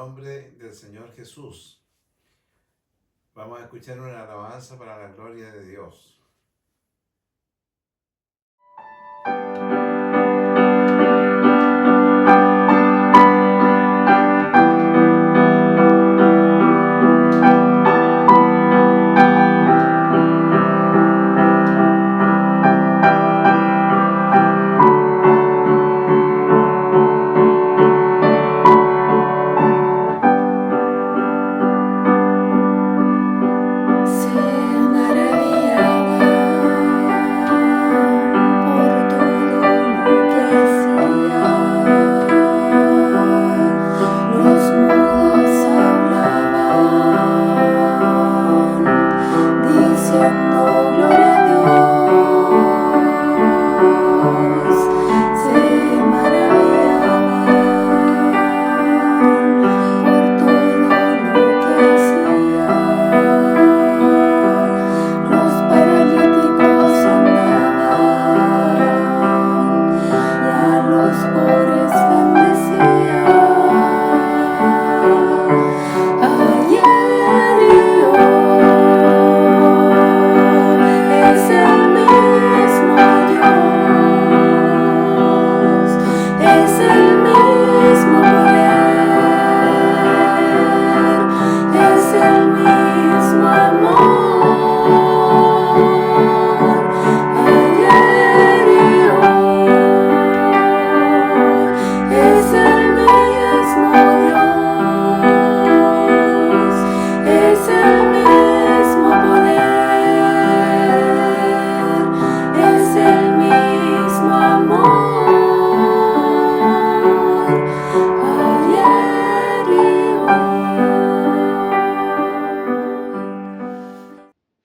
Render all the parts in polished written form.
nombre del Señor Jesús. Vamos a escuchar una alabanza para la gloria de Dios.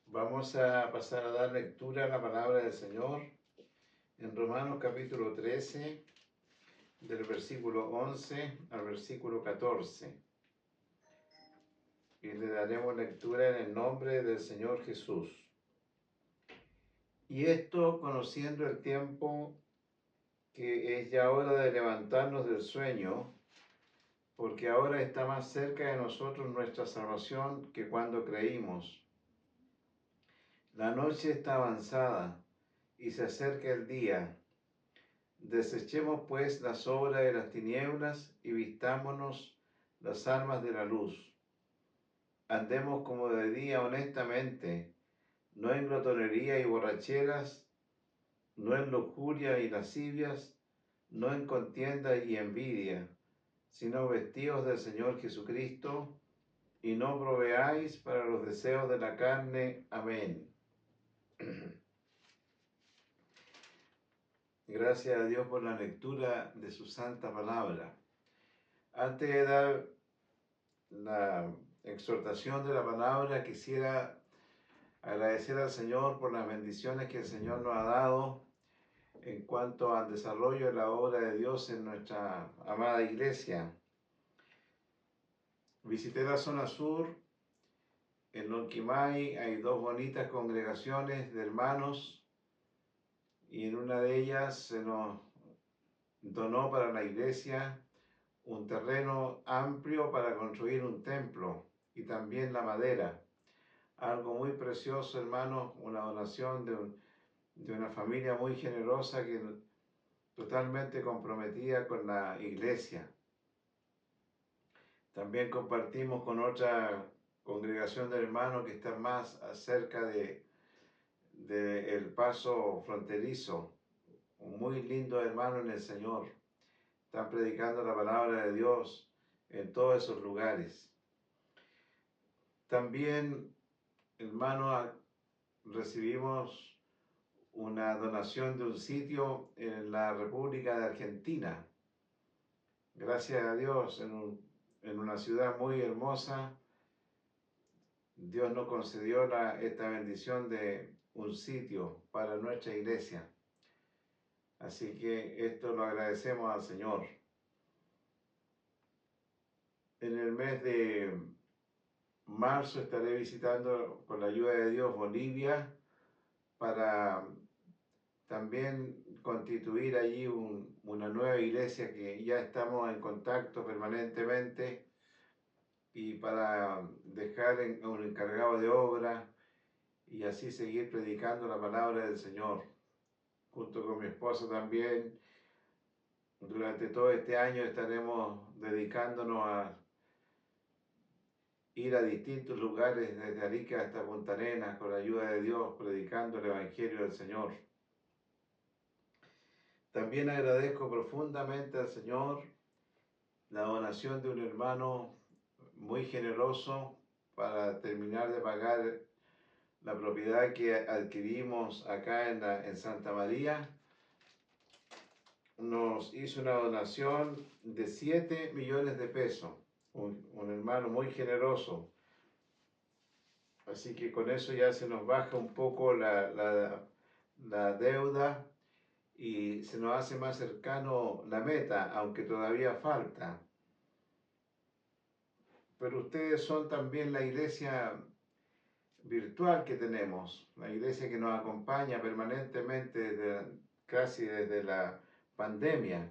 Vamos a pasar a dar lectura a la palabra del Señor en Romanos capítulo 13, del versículo 11 al versículo 14. Y le daremos lectura en el nombre del Señor Jesús. Y esto conociendo el tiempo, que es ya hora de levantarnos del sueño, porque ahora está más cerca de nosotros nuestra salvación que cuando creímos. La noche está avanzada y se acerca el día. Desechemos pues las obras de las tinieblas y vistámonos las armas de la luz. Andemos como de día honestamente, no en glotonería y borracheras, no en lujuria y lascivias, no en contienda y envidia, sino vestidos del Señor Jesucristo, y no proveáis para los deseos de la carne. Amén. Gracias a Dios por la lectura de su santa palabra. Antes de dar la exhortación de la palabra, quisiera agradecer al Señor por las bendiciones que el Señor nos ha dado en cuanto al desarrollo de la obra de Dios en nuestra amada iglesia. Visité la zona sur. En Lonquimay hay dos bonitas congregaciones de hermanos y en una de ellas se nos donó para la iglesia un terreno amplio para construir un templo y también la madera. Algo muy precioso, hermanos, una donación de una familia muy generosa que totalmente comprometida con la iglesia. También compartimos con otra congregación de hermanos que está más cerca de el paso fronterizo. Un muy lindo hermano en el Señor. Están predicando la palabra de Dios en todos esos lugares. También, hermano, recibimos una donación de un sitio en la República de Argentina. Gracias a Dios, en una ciudad muy hermosa, Dios nos concedió esta bendición de un sitio para nuestra iglesia. Así que esto lo agradecemos al Señor. En el mes de marzo estaré visitando, con la ayuda de Dios, Bolivia, para también constituir allí una nueva iglesia que ya estamos en contacto permanentemente y para dejar a un encargado de obra y así seguir predicando la palabra del Señor. Junto con mi esposa también, durante todo este año estaremos dedicándonos a ir a distintos lugares, desde Arica hasta Punta Arenas, con la ayuda de Dios, predicando el Evangelio del Señor. También agradezco profundamente al Señor la donación de un hermano muy generoso para terminar de pagar la propiedad que adquirimos acá en Santa María. Nos hizo una donación de 7 millones de pesos, un hermano muy generoso. Así que con eso ya se nos baja un poco la deuda y se nos hace más cercano la meta, aunque todavía falta. Pero ustedes son también la iglesia virtual que tenemos, la iglesia que nos acompaña permanentemente casi desde la pandemia.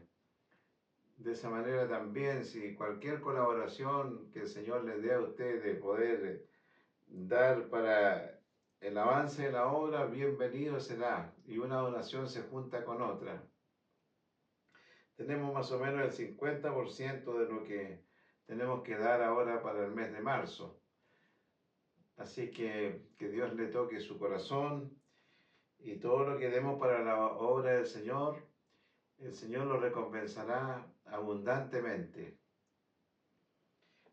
De esa manera también, si cualquier colaboración que el Señor les dé a ustedes de poder dar para el avance de la obra, bienvenido será, y una donación se junta con otra. Tenemos más o menos el 50% de lo que tenemos que dar ahora para el mes de marzo. Así que Dios le toque su corazón y todo lo que demos para la obra del Señor, el Señor lo recompensará abundantemente.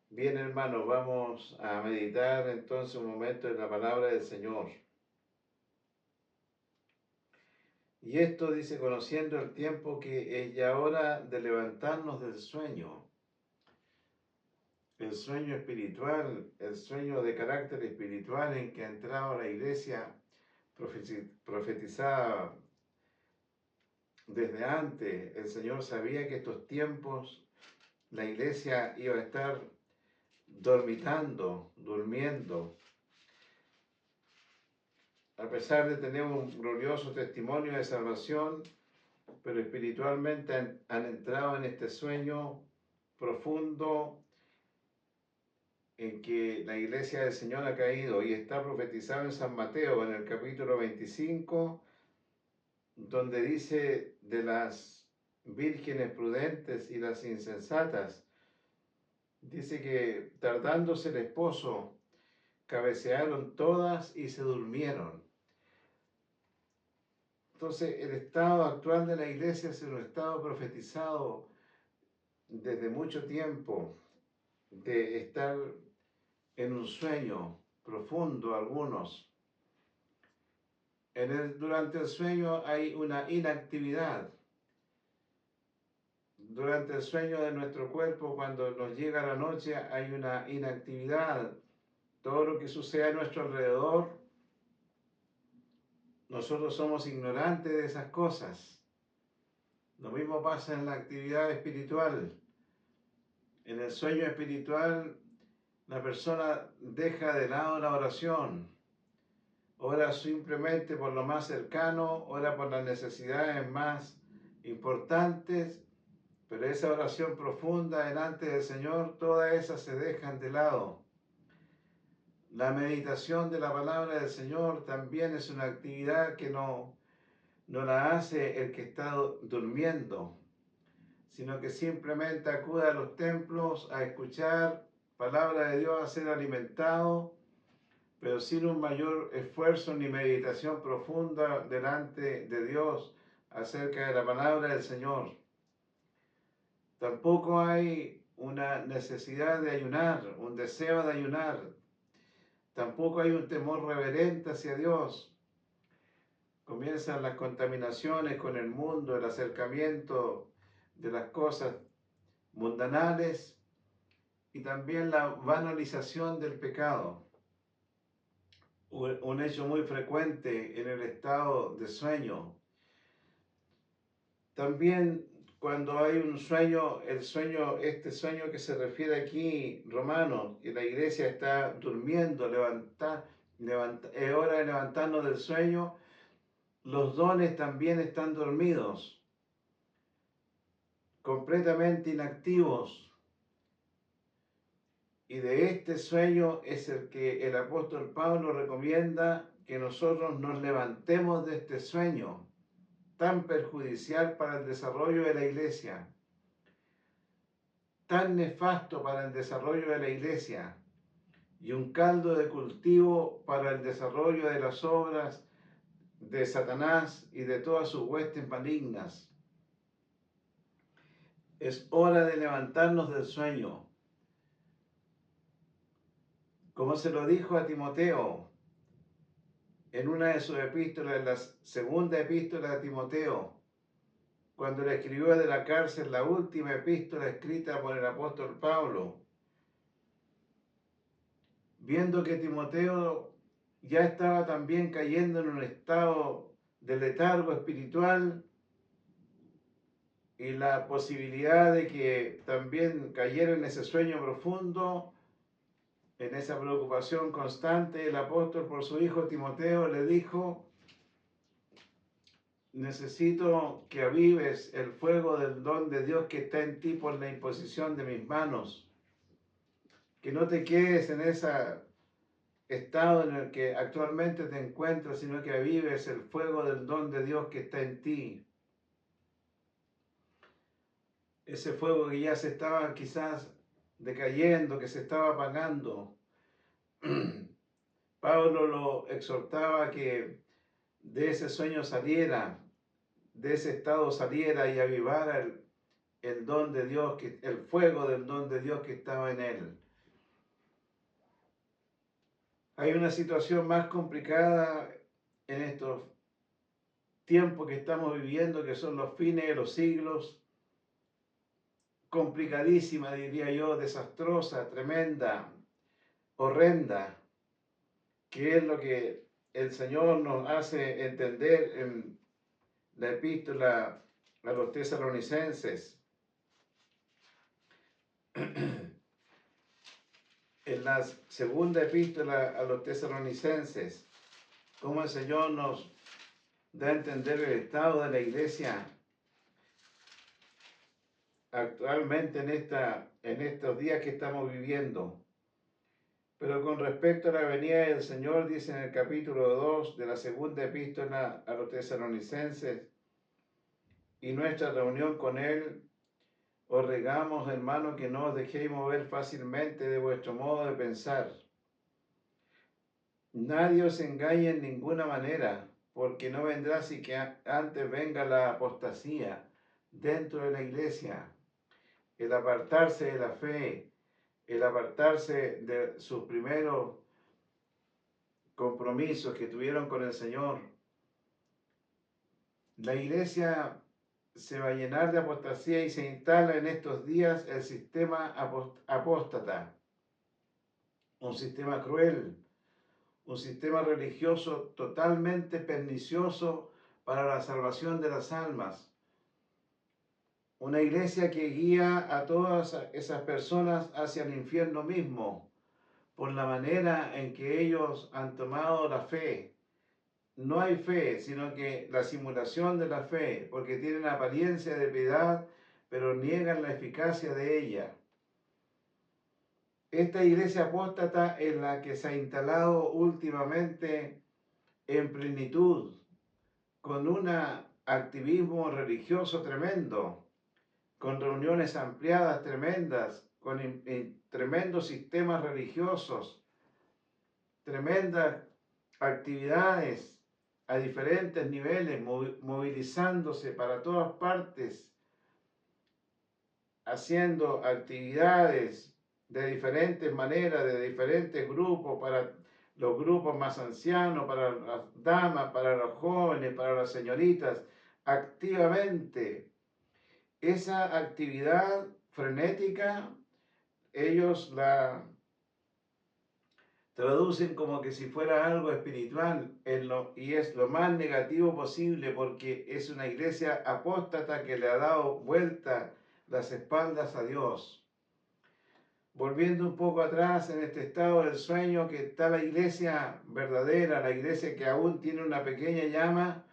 Bien, hermanos, vamos a meditar entonces un momento en la palabra del Señor. Y esto dice, conociendo el tiempo que es ya hora de levantarnos del sueño. El sueño espiritual, el sueño de carácter espiritual en que ha entrado la iglesia profetizada desde antes. El Señor sabía que estos tiempos la iglesia iba a estar dormitando, durmiendo. A pesar de tener un glorioso testimonio de salvación, pero espiritualmente han entrado en este sueño profundo en que la iglesia del Señor ha caído, y está profetizado en San Mateo, en el capítulo 25, donde dice de las vírgenes prudentes y las insensatas, dice que tardándose el esposo, cabecearon todas y se durmieron. Entonces, el estado actual de la iglesia es un estado profetizado desde mucho tiempo, de estar en un sueño profundo algunos. Durante el sueño hay una inactividad. Durante el sueño de nuestro cuerpo, cuando nos llega la noche, hay una inactividad. Todo lo que sucede a nuestro alrededor, nosotros somos ignorantes de esas cosas. Lo mismo pasa en la actividad espiritual. En el sueño espiritual, la persona deja de lado la oración. Ora simplemente por lo más cercano, ora por las necesidades más importantes, pero esa oración profunda delante del Señor, todas esas se dejan de lado. La meditación de la palabra del Señor también es una actividad que no la hace el que está durmiendo, sino que simplemente acude a los templos a escuchar palabra de Dios, a ser alimentado, pero sin un mayor esfuerzo ni meditación profunda delante de Dios acerca de la palabra del Señor. Tampoco hay una necesidad de ayunar, un deseo de ayunar. Tampoco hay un temor reverente hacia Dios. Comienzan las contaminaciones con el mundo, el acercamiento de las cosas mundanales y también la banalización del pecado. Un hecho muy frecuente en el estado de sueño. También cuando hay un sueño, este sueño que se refiere aquí, Romanos, y la iglesia está durmiendo, es hora de levantarnos del sueño, los dones también están dormidos, completamente inactivos. Y de este sueño es el que el apóstol Pablo recomienda que nosotros nos levantemos de este sueño tan perjudicial para el desarrollo de la iglesia, tan nefasto para el desarrollo de la iglesia y un caldo de cultivo para el desarrollo de las obras de Satanás y de todas sus huestes malignas. Es hora de levantarnos del sueño. Como se lo dijo a Timoteo en una de sus epístolas, en la segunda epístola de Timoteo, cuando le escribió de la cárcel la última epístola escrita por el apóstol Pablo, viendo que Timoteo ya estaba también cayendo en un estado de letargo espiritual y la posibilidad de que también cayera en ese sueño profundo, en esa preocupación constante, el apóstol por su hijo Timoteo le dijo: necesito que avives el fuego del don de Dios que está en ti por la imposición de mis manos, que no te quedes en ese estado en el que actualmente te encuentras, sino que avives el fuego del don de Dios que está en ti. Ese fuego que ya se estaba quizás decayendo, que se estaba apagando. Pablo lo exhortaba a que de ese sueño saliera, de ese estado saliera y avivara el don de Dios, el fuego del don de Dios que estaba en él. Hay una situación más complicada en estos tiempos que estamos viviendo, que son los fines de los siglos, complicadísima, diría yo, desastrosa, tremenda, horrenda, que es lo que el Señor nos hace entender en la epístola a los tesalonicenses. En la segunda epístola a los tesalonicenses, cómo el Señor nos da a entender el estado de la iglesia actualmente en estos días que estamos viviendo. Pero con respecto a la venida del Señor, dice en el capítulo 2 de la segunda epístola a los tesalonicenses: y nuestra reunión con Él, os rogamos, hermano, que no os dejéis mover fácilmente de vuestro modo de pensar. Nadie os engañe en ninguna manera, porque no vendrá si que antes venga la apostasía dentro de la iglesia, el apartarse de la fe, el apartarse de sus primeros compromisos que tuvieron con el Señor. La iglesia se va a llenar de apostasía y se instala en estos días el sistema apóstata, un sistema cruel, un sistema religioso totalmente pernicioso para la salvación de las almas. Una iglesia que guía a todas esas personas hacia el infierno mismo por la manera en que ellos han tomado la fe. No hay fe, sino que la simulación de la fe, porque tienen apariencia de piedad, pero niegan la eficacia de ella. Esta iglesia apóstata es la que se ha instalado últimamente en plenitud, con un activismo religioso tremendo, con reuniones ampliadas tremendas, con tremendos sistemas religiosos, tremendas actividades a diferentes niveles, movilizándose para todas partes, haciendo actividades de diferentes maneras, de diferentes grupos, para los grupos más ancianos, para las damas, para los jóvenes, para las señoritas, activamente. Esa actividad frenética, ellos la traducen como que si fuera algo espiritual y es lo más negativo posible, porque es una iglesia apóstata que le ha dado vuelta las espaldas a Dios. Volviendo un poco atrás en este estado del sueño que está la iglesia verdadera, la iglesia que aún tiene una pequeña llama,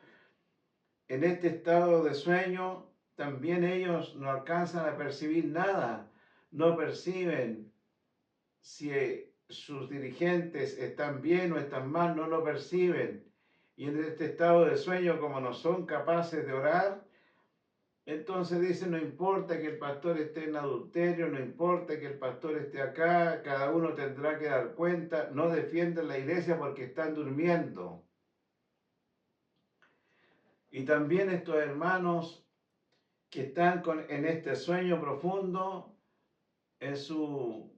en este estado de sueño también ellos no alcanzan a percibir nada, no perciben, si sus dirigentes están bien o están mal, no lo perciben. Y en este estado de sueño, como no son capaces de orar, entonces dice, no importa que el pastor esté en adulterio, no importa que el pastor esté acá, cada uno tendrá que dar cuenta, no defienden la iglesia porque están durmiendo. Y también estos hermanos que están en este sueño profundo, en su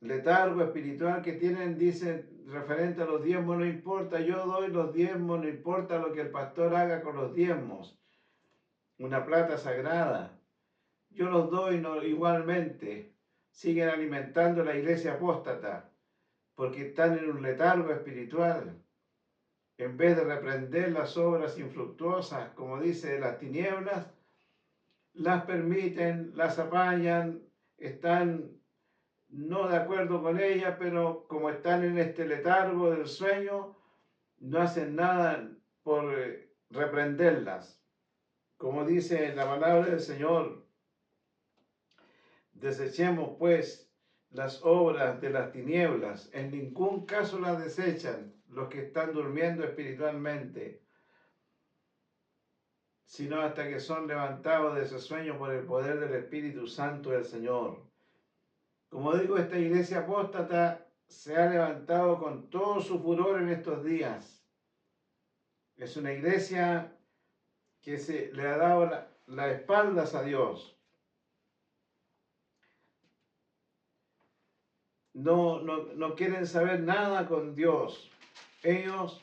letargo espiritual que tienen, dicen, referente a los diezmos, no importa, yo doy los diezmos, no importa lo que el pastor haga con los diezmos, una plata sagrada, yo los doy igualmente, siguen alimentando la iglesia apóstata, porque están en un letargo espiritual, en vez de reprender las obras infructuosas, como dice, de las tinieblas, las permiten, las apañan, están no de acuerdo con ellas, pero como están en este letargo del sueño, no hacen nada por reprenderlas. Como dice la palabra del Señor, desechemos pues las obras de las tinieblas, en ningún caso las desechan los que están durmiendo espiritualmente, sino hasta que son levantados de ese sueño por el poder del Espíritu Santo del Señor. Como digo, esta iglesia apóstata se ha levantado con todo su furor en estos días. Es una iglesia que le ha dado las espaldas a Dios. No quieren saber nada con Dios. Ellos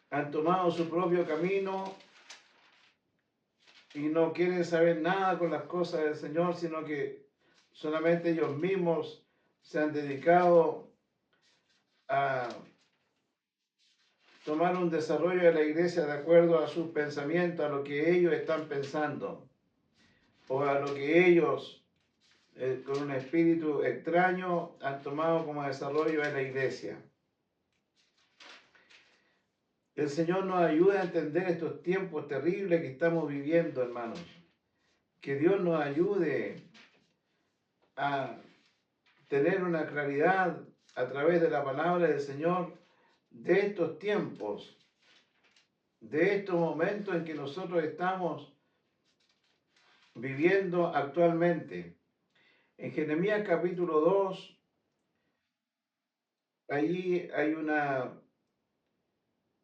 han tomado su propio camino y no quieren saber nada con las cosas del Señor, sino que solamente ellos mismos se han dedicado a tomar un desarrollo de la iglesia de acuerdo a sus pensamientos, a lo que ellos están pensando, o a lo que ellos, con un espíritu extraño, han tomado como desarrollo de la iglesia. El Señor nos ayuda a entender estos tiempos terribles que estamos viviendo, hermanos. Que Dios nos ayude a tener una claridad a través de la palabra del Señor de estos tiempos, de estos momentos en que nosotros estamos viviendo actualmente. En Jeremías capítulo 2, allí hay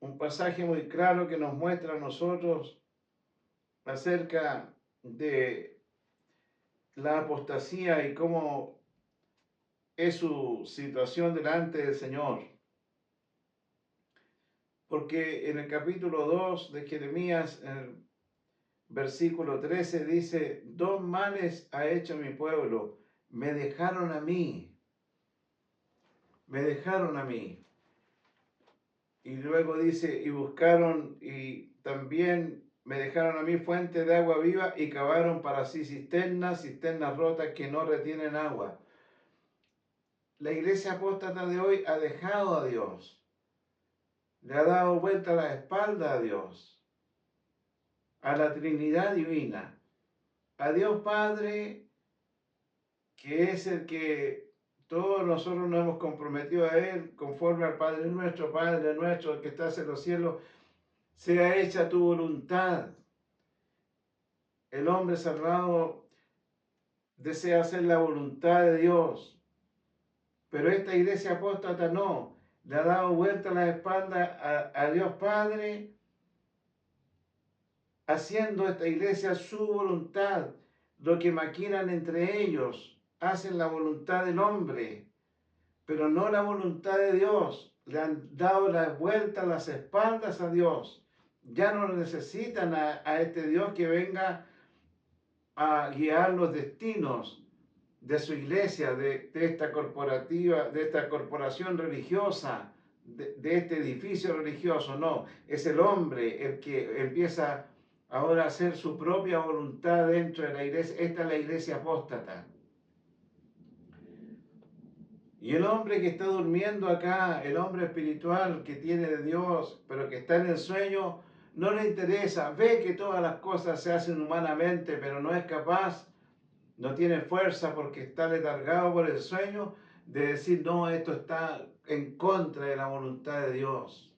un pasaje muy claro que nos muestra a nosotros acerca de la apostasía y cómo es su situación delante del Señor. Porque en el capítulo 2 de Jeremías, en el versículo 13, dice, dos males ha hecho mi pueblo, me dejaron a mí, me dejaron a mí. Y luego dice, y buscaron y también me dejaron a mí fuente de agua viva y cavaron para sí cisternas rotas que no retienen agua. La iglesia apóstata de hoy ha dejado a Dios, le ha dado vuelta la espalda a Dios, a la Trinidad divina, a Dios Padre, que es el que todos nosotros nos hemos comprometido a Él, conforme al Padre nuestro, el que estás en los cielos, sea hecha tu voluntad. El hombre salvado desea hacer la voluntad de Dios, pero esta iglesia apóstata no, le ha dado vuelta la espalda a Dios Padre, haciendo esta iglesia su voluntad. Lo que maquinan entre ellos, hacen la voluntad del hombre, pero no la voluntad de Dios. Le han dado la vuelta, las espaldas a Dios. Ya no necesitan a este Dios que venga a guiar los destinos de su iglesia, de esta corporativa, de esta corporación religiosa, de este edificio religioso. No, es el hombre el que empieza ahora a hacer su propia voluntad dentro de la iglesia. Esta es la iglesia apóstata. Y el hombre que está durmiendo acá, el hombre espiritual que tiene de Dios, pero que está en el sueño, no le interesa, ve que todas las cosas se hacen humanamente, pero no es capaz, no tiene fuerza porque está letargado por el sueño, de decir, no, esto está en contra de la voluntad de Dios.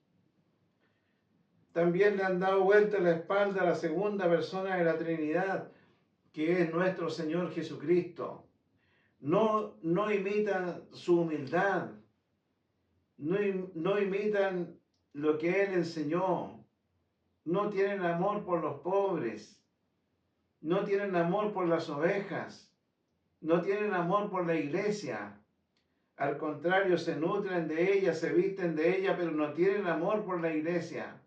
También le han dado vuelta la espalda a la segunda persona de la Trinidad, que es nuestro Señor Jesucristo. No imitan su humildad, no imitan lo que Él enseñó, no tienen amor por los pobres, no tienen amor por las ovejas, no tienen amor por la iglesia. Al contrario, se nutren de ella, se visten de ella, pero no tienen amor por la iglesia.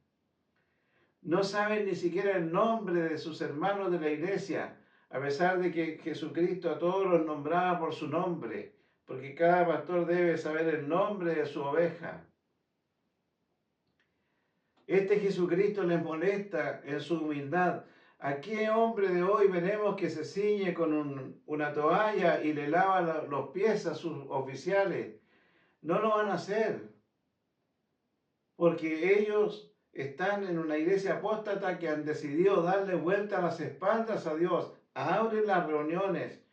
No saben ni siquiera el nombre de sus hermanos de la iglesia, a pesar de que Jesucristo a todos los nombraba por su nombre, porque cada pastor debe saber el nombre de su oveja. Este Jesucristo les molesta en su humildad. ¿A qué hombre de hoy veremos que se ciñe con una toalla y le lava los pies a sus oficiales? No lo van a hacer, porque ellos están en una iglesia apóstata que han decidido darle vuelta a las espaldas a Dios. Abren las reuniones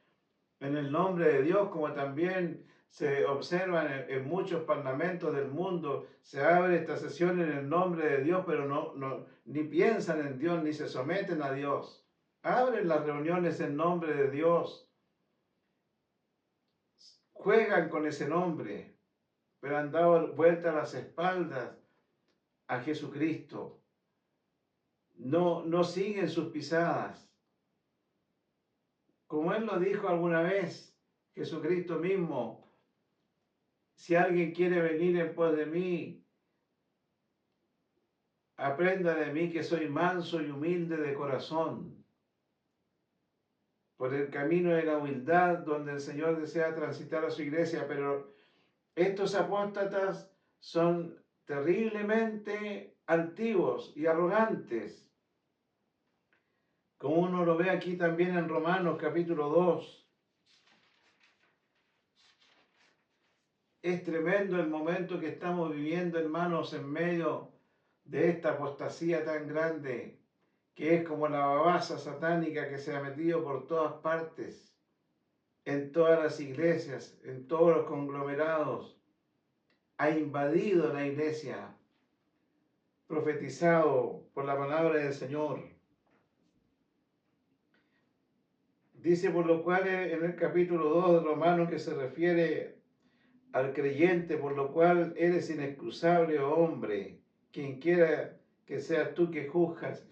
en el nombre de Dios, como también se observa en muchos parlamentos del mundo. Se abre esta sesión en el nombre de Dios, pero ni piensan en Dios, ni se someten a Dios. Abren las reuniones en nombre de Dios. Juegan con ese nombre, pero han dado vuelta a las espaldas a Jesucristo. No siguen sus pisadas. Como Él lo dijo alguna vez, Jesucristo mismo, si alguien quiere venir en pos de mí, aprenda de mí que soy manso y humilde de corazón. Por el camino de la humildad donde el Señor desea transitar a su iglesia, pero estos apóstatas son terriblemente altivos y arrogantes, como uno lo ve aquí también en Romanos capítulo 2. Es tremendo el momento que estamos viviendo, hermanos, en medio de esta apostasía tan grande, que es como la babasa satánica que se ha metido por todas partes, en todas las iglesias, en todos los conglomerados. Ha invadido la iglesia, profetizado por la palabra del Señor. Dice por lo cual en el capítulo 2 de Romanos, que se refiere al creyente, por lo cual eres inexcusable, oh hombre, quien quiera que seas tú que juzgas,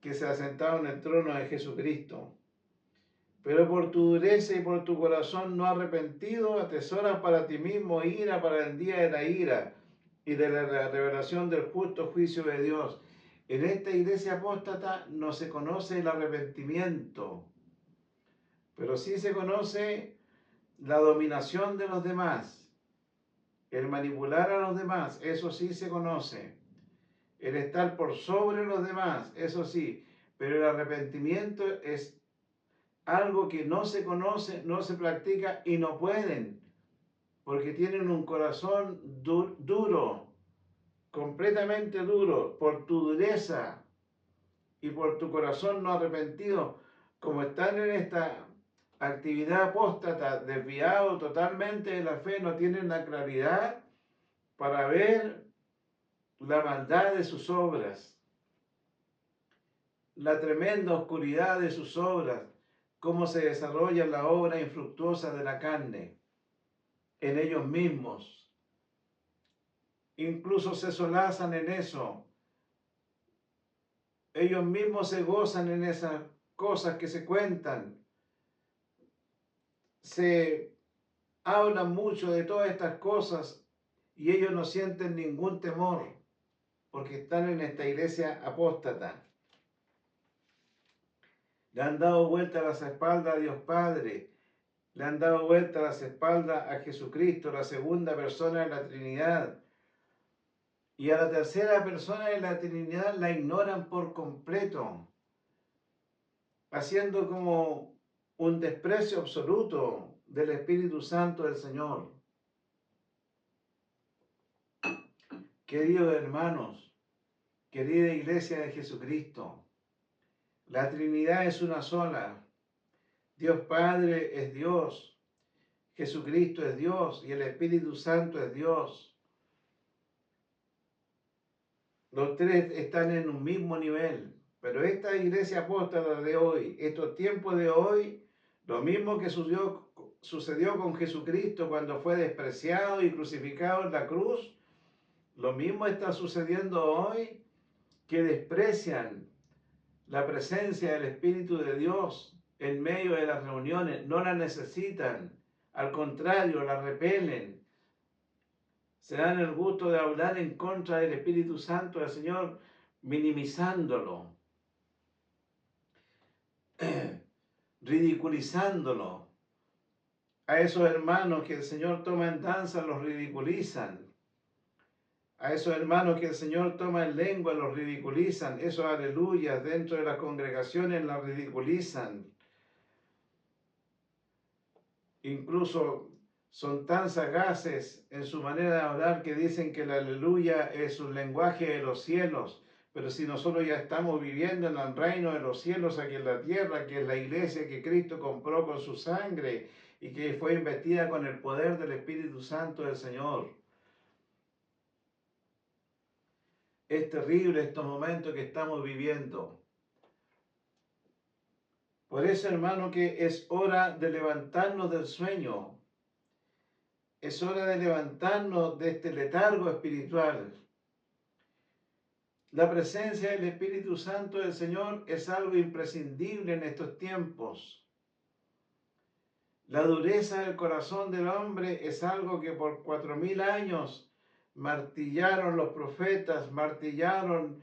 que se ha sentado en el trono de Jesucristo. Pero por tu dureza y por tu corazón no arrepentido, atesoras para ti mismo ira para el día de la ira y de la revelación del justo juicio de Dios. En esta iglesia apóstata no se conoce el arrepentimiento, pero sí se conoce la dominación de los demás, el manipular a los demás, eso sí se conoce. El estar por sobre los demás, eso sí, pero el arrepentimiento es algo que no se conoce, no se practica y no pueden, porque tienen un corazón duro, completamente duro, por tu dureza y por tu corazón no arrepentido, como están en esta actividad apóstata, desviado totalmente de la fe, no tienen la claridad para ver la maldad de sus obras, la tremenda oscuridad de sus obras, cómo se desarrolla la obra infructuosa de la carne en ellos mismos. Incluso se solazan en eso. Ellos mismos se gozan en esas cosas que se cuentan. Se hablan mucho de todas estas cosas y ellos no sienten ningún temor porque están en esta iglesia apóstata. Le han dado vuelta a las espaldas a Dios Padre. Le han dado vuelta a las espaldas a Jesucristo, la segunda persona de la Trinidad. Y a la tercera persona de la Trinidad la ignoran por completo, haciendo como un desprecio absoluto del Espíritu Santo del Señor. Queridos hermanos, querida iglesia de Jesucristo, la Trinidad es una sola. Dios Padre es Dios. Jesucristo es Dios y el Espíritu Santo es Dios. Los tres están en un mismo nivel. Pero esta iglesia apóstata de hoy, estos tiempos de hoy, lo mismo que sucedió con Jesucristo cuando fue despreciado y crucificado en la cruz, lo mismo está sucediendo hoy, que desprecian la presencia del Espíritu de Dios en medio de las reuniones, no la necesitan, al contrario, la repelen, se dan el gusto de hablar en contra del Espíritu Santo del Señor, minimizándolo, ridiculizándolo. A esos hermanos que el Señor toma en danza los ridiculizan. A esos hermanos que el Señor toma en lengua los ridiculizan. Esos aleluyas dentro de las congregaciones las ridiculizan. Incluso son tan sagaces en su manera de hablar que dicen que la aleluya es un lenguaje de los cielos. Pero si nosotros ya estamos viviendo en el reino de los cielos aquí en la tierra, que es la iglesia que Cristo compró con su sangre y que fue investida con el poder del Espíritu Santo del Señor. Es terrible estos momentos que estamos viviendo. Por eso, hermano, que es hora de levantarnos del sueño. Es hora de levantarnos de este letargo espiritual. La presencia del Espíritu Santo del Señor es algo imprescindible en estos tiempos. La dureza del corazón del hombre es algo que por 4000 años martillaron los profetas, martillaron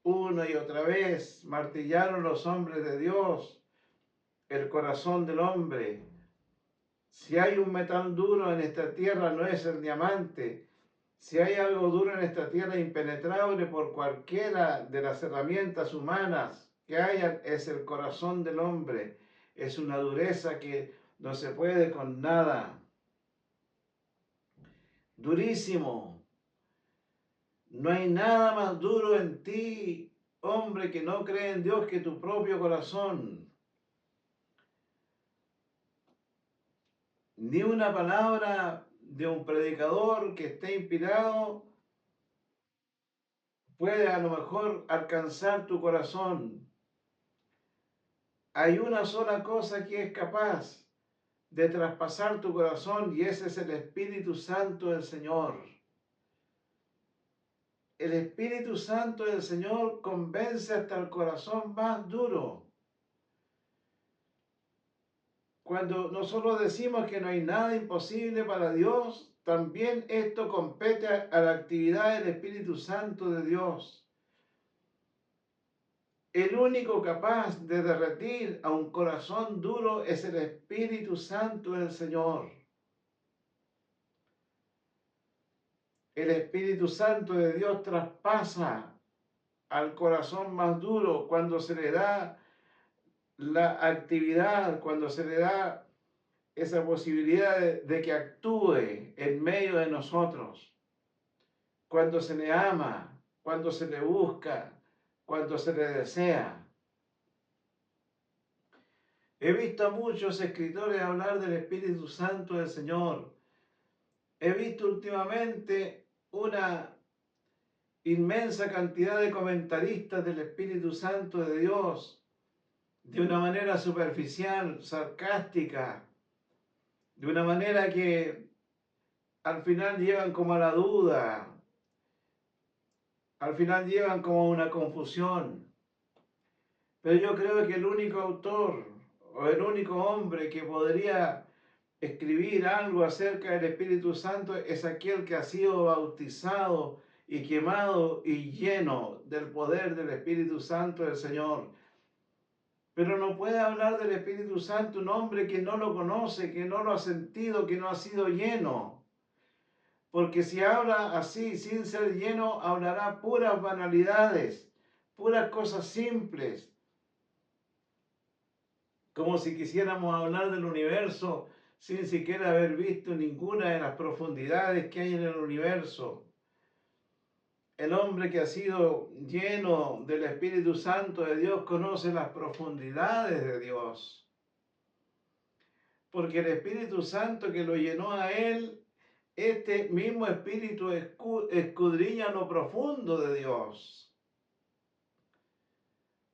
una y otra vez, martillaron los hombres de Dios, el corazón del hombre. Si hay un metal duro en esta tierra no es el diamante. Si hay algo duro en esta tierra impenetrable por cualquiera de las herramientas humanas que hayan, es el corazón del hombre. Es una dureza que no se puede con nada. Durísimo. No hay nada más duro en ti, hombre, que no cree en Dios, que tu propio corazón. Ni una palabra de un predicador que esté inspirado puede a lo mejor alcanzar tu corazón. Hay una sola cosa que es capaz de traspasar tu corazón y ese es el Espíritu Santo del Señor. El Espíritu Santo del Señor convence hasta el corazón más duro. Cuando nosotros decimos que no hay nada imposible para Dios, también esto compete a la actividad del Espíritu Santo de Dios. El único capaz de derretir a un corazón duro es el Espíritu Santo del Señor. El Espíritu Santo de Dios traspasa al corazón más duro cuando se le da la actividad, cuando se le da esa posibilidad de que actúe en medio de nosotros. Cuando se le ama, cuando se le busca, cuando se le desea. He visto a muchos escritores hablar del Espíritu Santo del Señor. He visto últimamente una inmensa cantidad de comentaristas del Espíritu Santo de Dios, de una manera superficial, sarcástica, de una manera que al final llevan como a la duda, al final llevan como a una confusión. Pero yo creo que el único autor o el único hombre que podría escribir algo acerca del Espíritu Santo es aquel que ha sido bautizado y quemado y lleno del poder del Espíritu Santo del Señor. Pero no puede hablar del Espíritu Santo un hombre que no lo conoce, que no lo ha sentido, que no ha sido lleno. Porque si habla así, sin ser lleno, hablará puras banalidades, puras cosas simples, como si quisiéramos hablar del universo sin siquiera haber visto ninguna de las profundidades que hay en el universo. El hombre que ha sido lleno del Espíritu Santo de Dios conoce las profundidades de Dios. porque el Espíritu Santo que lo llenó a él, este mismo Espíritu escudriña lo profundo de Dios.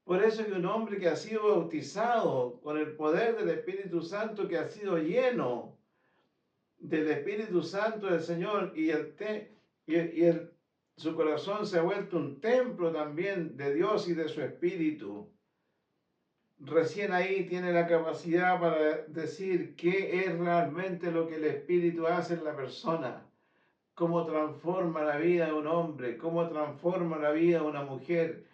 Por eso que un hombre que ha sido bautizado con el poder del Espíritu Santo, que ha sido lleno del Espíritu Santo del Señor su corazón se ha vuelto un templo también de Dios y de su Espíritu. Recién ahí tiene la capacidad para decir qué es realmente lo que el Espíritu hace en la persona, cómo transforma la vida de un hombre, cómo transforma la vida de una mujer,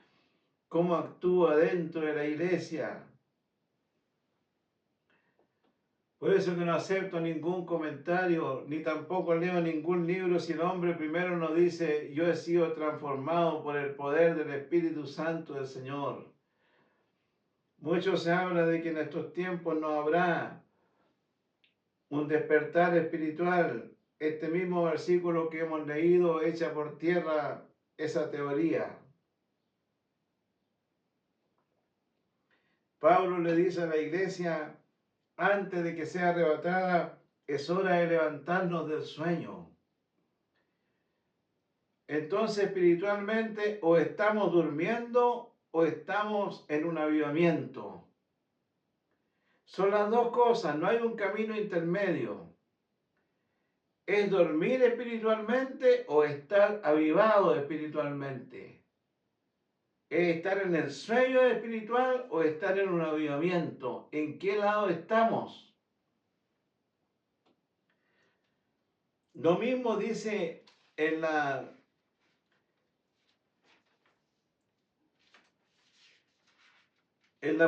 cómo actúa dentro de la iglesia. Por eso que no acepto ningún comentario, ni tampoco leo ningún libro si el hombre primero no dice, yo he sido transformado por el poder del Espíritu Santo del Señor. Mucho se habla de que en estos tiempos no habrá un despertar espiritual. Este mismo versículo que hemos leído echa por tierra esa teoría. Pablo le dice a la iglesia, antes de que sea arrebatada, es hora de levantarnos del sueño. Entonces, espiritualmente, o estamos durmiendo o estamos en un avivamiento. Son las dos cosas, no hay un camino intermedio. ¿Es dormir espiritualmente o estar avivado espiritualmente? ¿Es estar en el sueño espiritual o estar en un avivamiento? ¿En qué lado estamos? Lo mismo dice en la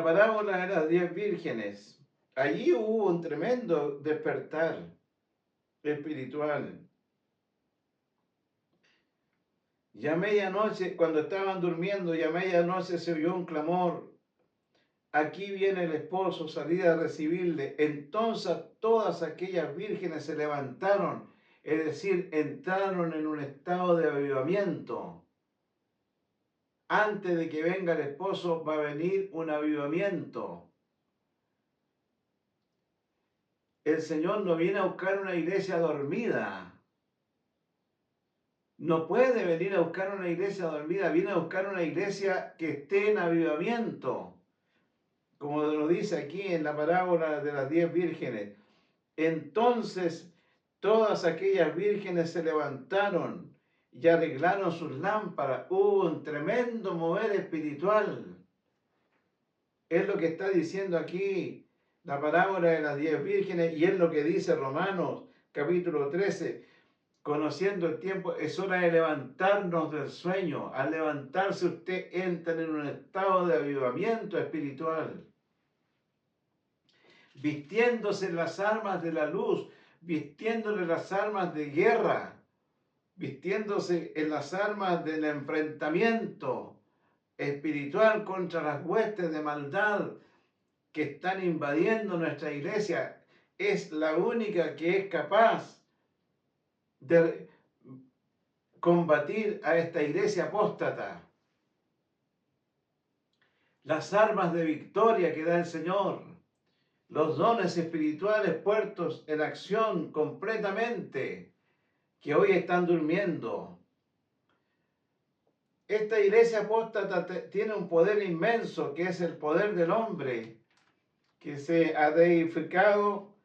parábola de las 10 vírgenes. Allí hubo un tremendo despertar espiritual. Y a medianoche, cuando estaban durmiendo, y a medianoche se oyó un clamor. Aquí viene el esposo, salid a recibirle. Entonces todas aquellas vírgenes se levantaron, es decir, entraron en un estado de avivamiento. Antes de que venga el esposo va a venir un avivamiento. El Señor no viene a buscar una iglesia dormida. No puede venir a buscar una iglesia dormida, viene a buscar una iglesia que esté en avivamiento. Como lo dice aquí en la parábola de las 10 vírgenes. Entonces todas aquellas vírgenes se levantaron y arreglaron sus lámparas. Hubo un tremendo mover espiritual. Es lo que está diciendo aquí la parábola de las 10 vírgenes y es lo que dice Romanos capítulo 13. Conociendo el tiempo, es hora de levantarnos del sueño. Al levantarse usted entra en un estado de avivamiento espiritual. Vistiéndose las armas de la luz, vistiéndole las armas de guerra, vistiéndose en las armas del enfrentamiento espiritual contra las huestes de maldad que están invadiendo nuestra iglesia. Es la única que es capaz de combatir a esta iglesia apóstata. Las armas de victoria que da el Señor, los dones espirituales puestos en acción completamente, que hoy están durmiendo. Esta iglesia apóstata tiene un poder inmenso, que es el poder del hombre, que se ha deificado,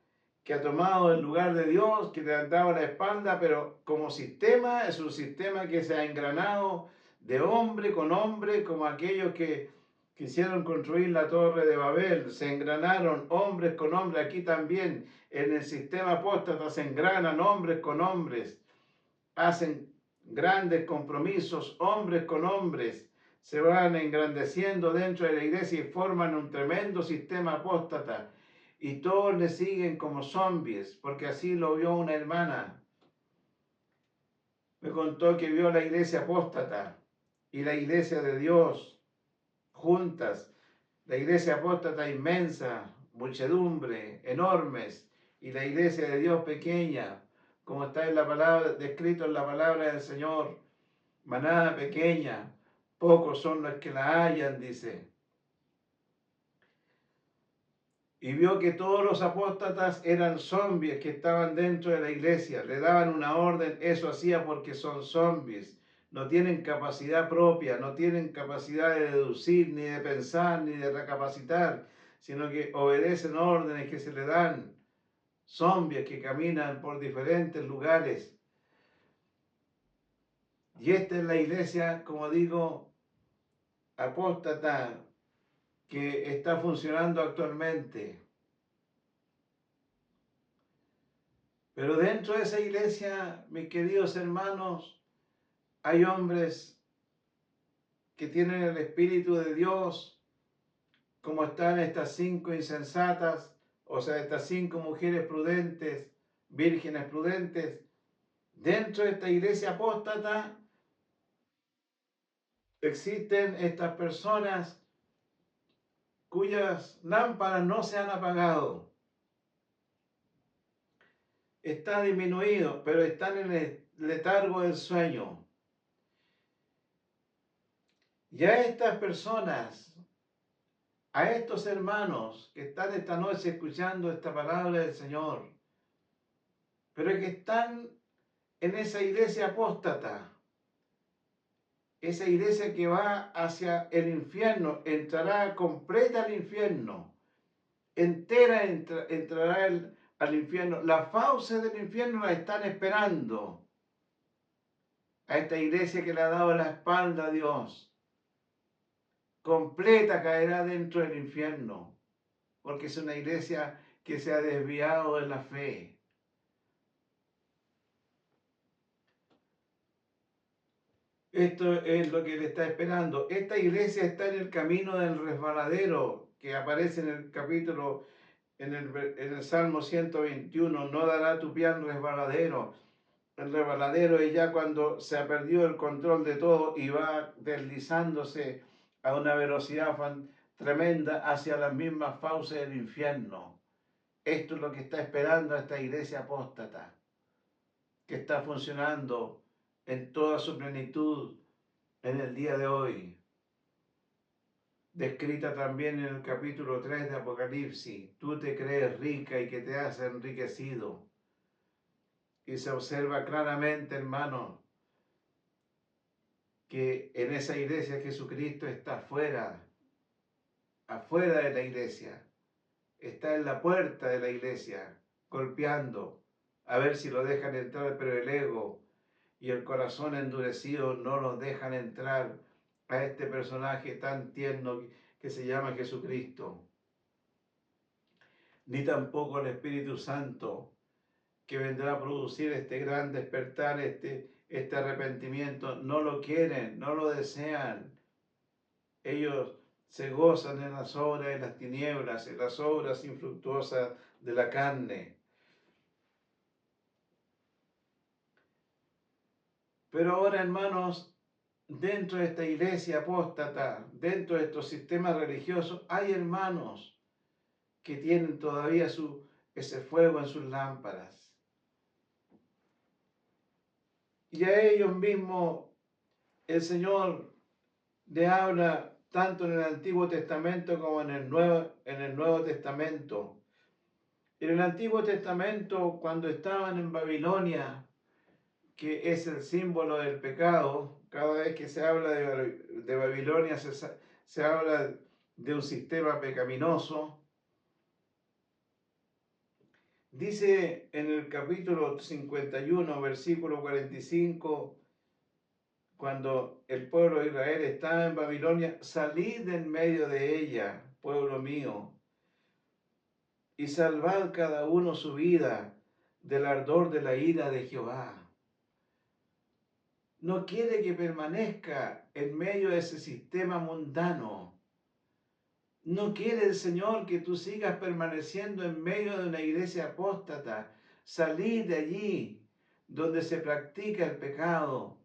que ha tomado el lugar de Dios, que le han dado la espalda, pero como sistema es un sistema que se ha engranado de hombre con hombre, como aquellos que quisieron construir la torre de Babel, se engranaron hombres con hombres. Aquí también en el sistema apóstata se engranan hombres con hombres, hacen grandes compromisos, hombres con hombres, se van engrandeciendo dentro de la iglesia y forman un tremendo sistema apóstata. Y todos le siguen como zombies, porque así lo vio una hermana. Me contó que vio la iglesia apóstata y la iglesia de Dios juntas. La iglesia apóstata inmensa, muchedumbre, enormes, y la iglesia de Dios pequeña, como está en la palabra, descrito en la palabra del Señor, manada pequeña, pocos son los que la hallan, dice. y vio que todos los apóstatas eran zombies que estaban dentro de la iglesia. Le daban una orden, eso hacía porque son zombies. No tienen capacidad propia, no tienen capacidad de deducir, ni de pensar, ni de recapacitar, sino que obedecen órdenes que se le dan. Zombies que caminan por diferentes lugares. Y esta es la iglesia, como digo, apóstata, que está funcionando actualmente. Pero dentro de esa iglesia, mis queridos hermanos, hay hombres que tienen el Espíritu de Dios, como están estas 5 insensatas, o sea, estas 5 mujeres prudentes, vírgenes prudentes. Dentro de esta iglesia apóstata existen estas personas cuyas lámparas no se han apagado. Está disminuido, pero están en el letargo del sueño. Y a estas personas, a estos hermanos que están esta noche escuchando esta palabra del Señor, pero que están en esa iglesia apóstata, esa iglesia que va hacia el infierno, entrará completa al infierno, entera entrará al infierno. Las fauces del infierno la están esperando a esta iglesia que le ha dado la espalda a Dios. Completa caerá dentro del infierno, porque es una iglesia que se ha desviado de la fe. Esto es lo que le está esperando. Esta iglesia está en el camino del resbaladero, que aparece en el capítulo, en el Salmo 121, no dará tu pie al resbaladero. El resbaladero es ya cuando se ha perdido el control de todo y va deslizándose a una velocidad tremenda hacia las mismas fauces del infierno. Esto es lo que está esperando a esta iglesia apóstata, que está funcionando en toda su plenitud en el día de hoy, descrita también en el capítulo 3 de Apocalipsis. Tú te crees rica y que te has enriquecido. Y se observa claramente, hermano, que en esa iglesia Jesucristo está afuera, afuera de la iglesia. Está en la puerta de la iglesia, golpeando, a ver si lo dejan entrar, pero el ego y el corazón endurecido no los dejan entrar a este personaje tan tierno que se llama Jesucristo. Ni tampoco el Espíritu Santo, que vendrá a producir este gran despertar, este arrepentimiento. No lo quieren, no lo desean. Ellos se gozan en las obras de las tinieblas, en las obras infructuosas de la carne. Pero ahora, hermanos, dentro de esta iglesia apóstata, dentro de estos sistemas religiosos, hay hermanos que tienen todavía ese fuego en sus lámparas. Y a ellos mismos el Señor le habla tanto en el Antiguo Testamento como en el Nuevo Testamento. En el Antiguo Testamento, cuando estaban en Babilonia, que es el símbolo del pecado, cada vez que se habla de Babilonia se habla de un sistema pecaminoso. Dice en el capítulo 51, versículo 45, cuando el pueblo de Israel estaba en Babilonia: salid en medio de ella, pueblo mío, y salvad cada uno su vida del ardor de la ira de Jehová. No quiere que permanezca en medio de ese sistema mundano. No quiere el Señor que tú sigas permaneciendo en medio de una iglesia apóstata. Salid de allí donde se practica el pecado,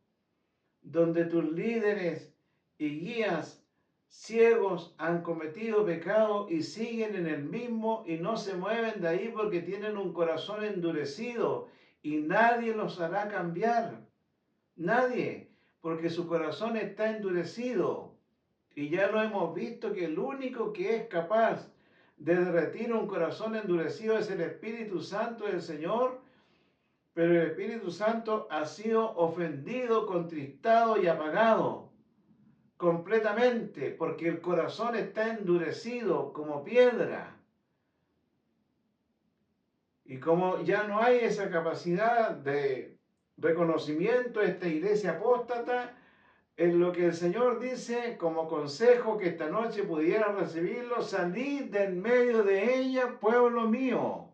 donde tus líderes y guías ciegos han cometido pecado y siguen en el mismo y no se mueven de ahí porque tienen un corazón endurecido y nadie los hará cambiar. Nadie, porque su corazón está endurecido. Y ya lo hemos visto que el único que es capaz de derretir un corazón endurecido es el Espíritu Santo del Señor, pero el Espíritu Santo ha sido ofendido, contristado y apagado completamente, porque el corazón está endurecido como piedra. Y como ya no hay esa capacidad de reconocimiento de esta iglesia apóstata, en lo que el Señor dice como consejo que esta noche pudiera recibirlo: salid de en medio de ella, pueblo mío.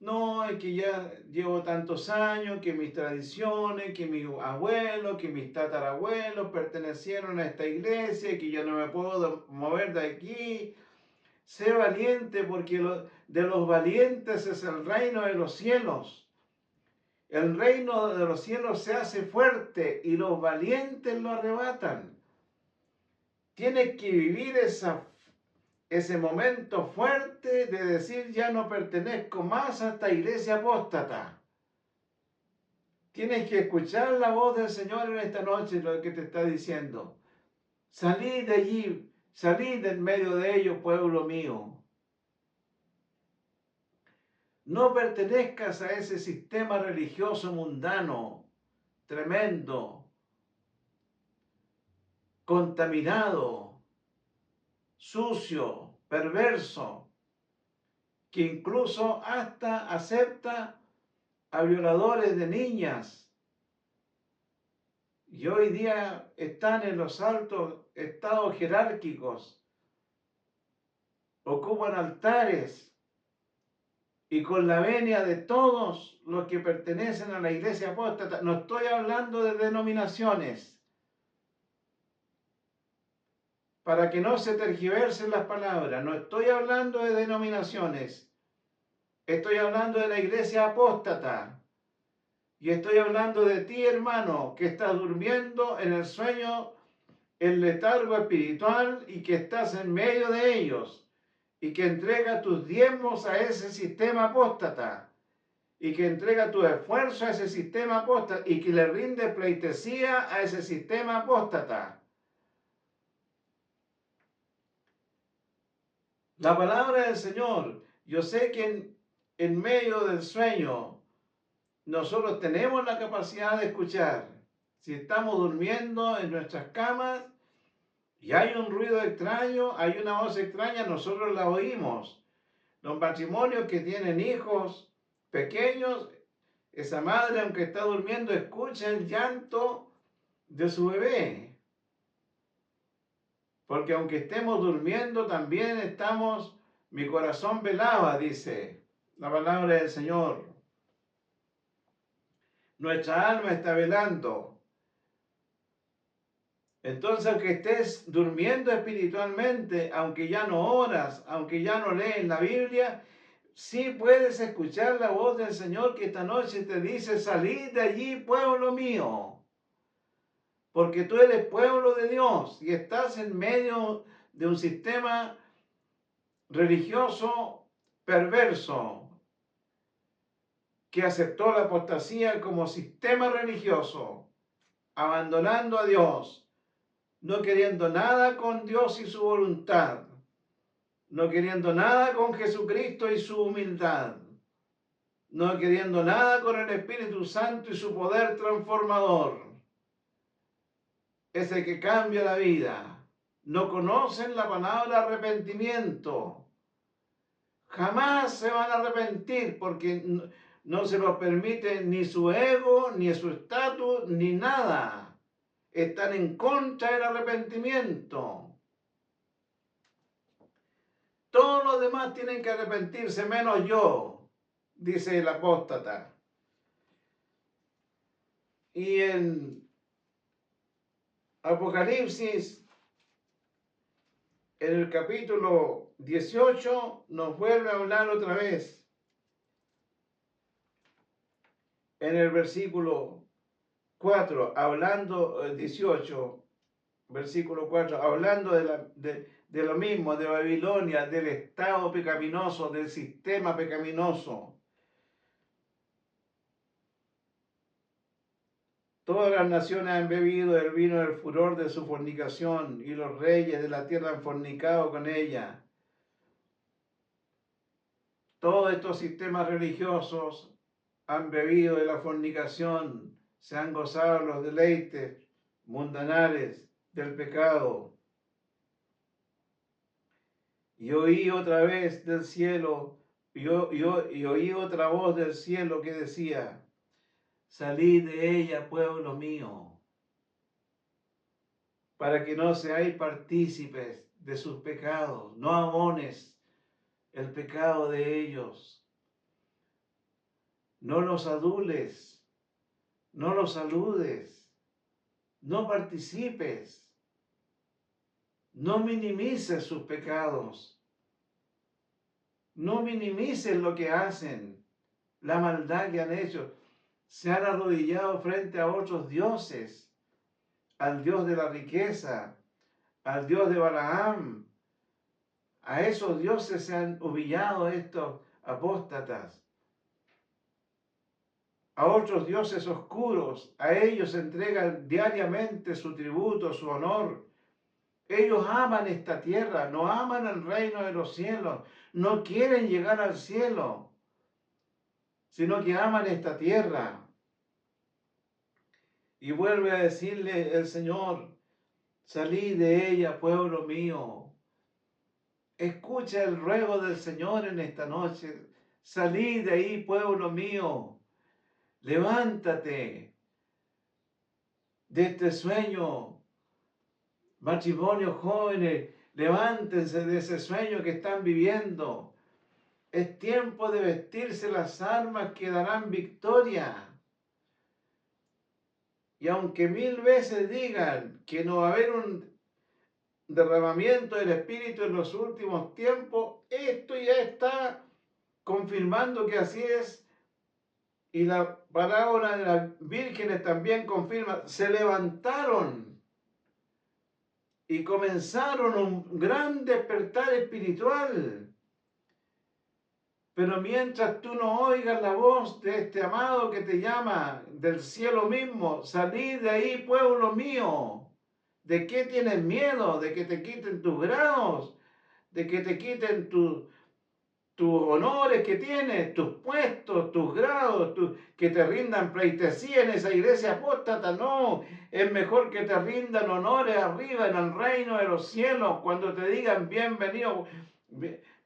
No, es que ya llevo tantos años, que mis tradiciones, que mis abuelos, que mis tatarabuelos pertenecieron a esta iglesia, que yo no me puedo mover de aquí. Sé valiente, porque de los valientes es el reino de los cielos. El reino de los cielos se hace fuerte y los valientes lo arrebatan. Tienes que vivir ese momento fuerte de decir: ya no pertenezco más a esta iglesia apóstata. Tienes que escuchar la voz del Señor en esta noche, lo que te está diciendo. Salid de allí, salid de en medio de ellos, pueblo mío. No pertenezcas a ese sistema religioso mundano, tremendo, contaminado, sucio, perverso, que incluso hasta acepta a violadores de niñas. Y hoy día están en los altos estados jerárquicos, ocupan altares, y con la venia de todos los que pertenecen a la iglesia apóstata. No estoy hablando de denominaciones, para que no se tergiversen las palabras. No estoy hablando de denominaciones, estoy hablando de la iglesia apóstata. Y estoy hablando de ti, hermano, que estás durmiendo en el sueño, el letargo espiritual, y que estás en medio de ellos, y que entrega tus diezmos a ese sistema apóstata, y que entrega tu esfuerzo a ese sistema apóstata, y que le rinde pleitesía a ese sistema apóstata. La palabra del Señor, yo sé que en medio del sueño nosotros tenemos la capacidad de escuchar. Si estamos durmiendo en nuestras camas y hay un ruido extraño, hay una voz extraña, nosotros la oímos. Los matrimonios que tienen hijos pequeños, esa madre, aunque está durmiendo, escucha el llanto de su bebé. Porque aunque estemos durmiendo, también estamos, mi corazón velaba, dice la palabra del Señor. Nuestra alma está velando. Entonces, aunque estés durmiendo espiritualmente, aunque ya no oras, aunque ya no lees la Biblia, sí puedes escuchar la voz del Señor que esta noche te dice: salid de allí, pueblo mío. Porque tú eres pueblo de Dios y estás en medio de un sistema religioso perverso que aceptó la apostasía como sistema religioso, abandonando a Dios, no queriendo nada con Dios y su voluntad, no queriendo nada con Jesucristo y su humildad, no queriendo nada con el Espíritu Santo y su poder transformador, ese que cambia la vida. No conocen la palabra arrepentimiento. Jamás se van a arrepentir, porque no se los permite ni su ego, ni su estatus, ni nada. Están en contra del arrepentimiento. Todos los demás tienen que arrepentirse, menos yo, dice el apóstata. Y en Apocalipsis, en el capítulo 18, nos vuelve a hablar otra vez. En el versículo 4, hablando, 18, versículo 4, hablando de lo mismo, de Babilonia, del estado pecaminoso, del sistema pecaminoso. Todas las naciones han bebido del vino del furor de su fornicación, y los reyes de la tierra han fornicado con ella. Todos estos sistemas religiosos han bebido de la fornicación, se han gozado los deleites mundanales del pecado. Y oí otra vez del cielo, y oí otra voz del cielo que decía: salid de ella, pueblo mío, para que no seáis partícipes de sus pecados, no amones el pecado de ellos, no los adules, no los saludes, no participes, no minimices sus pecados, no minimices lo que hacen, la maldad que han hecho. Se han arrodillado frente a otros dioses, al Dios de la riqueza, al Dios de Balaam. A esos dioses se han humillado estos apóstatas. A otros dioses oscuros, a ellos entregan diariamente su tributo, su honor. Ellos aman esta tierra, no aman el reino de los cielos, no quieren llegar al cielo, sino que aman esta tierra. Y vuelve a decirle el Señor: salí de ella, pueblo mío. Escucha el ruego del Señor en esta noche. Salí de ahí, pueblo mío. Levántate de este sueño. Matrimonios jóvenes, levántense de ese sueño que están viviendo. Es tiempo de vestirse las armas que darán victoria. Y aunque 1000 veces digan que no va a haber un derramamiento del Espíritu en los últimos tiempos, esto ya está confirmando que así es. Y la parábola de las vírgenes también confirma: se levantaron y comenzaron un gran despertar espiritual. Pero mientras tú no oigas la voz de este amado que te llama del cielo mismo: salid de ahí, pueblo mío. ¿De qué tienes miedo? ¿De que te quiten tus grados? ¿De que te quiten tus honores que tienes, tus puestos, tus grados, que te rindan pleitesía en esa iglesia apóstata? No, es mejor que te rindan honores arriba en el reino de los cielos, cuando te digan: bienvenido,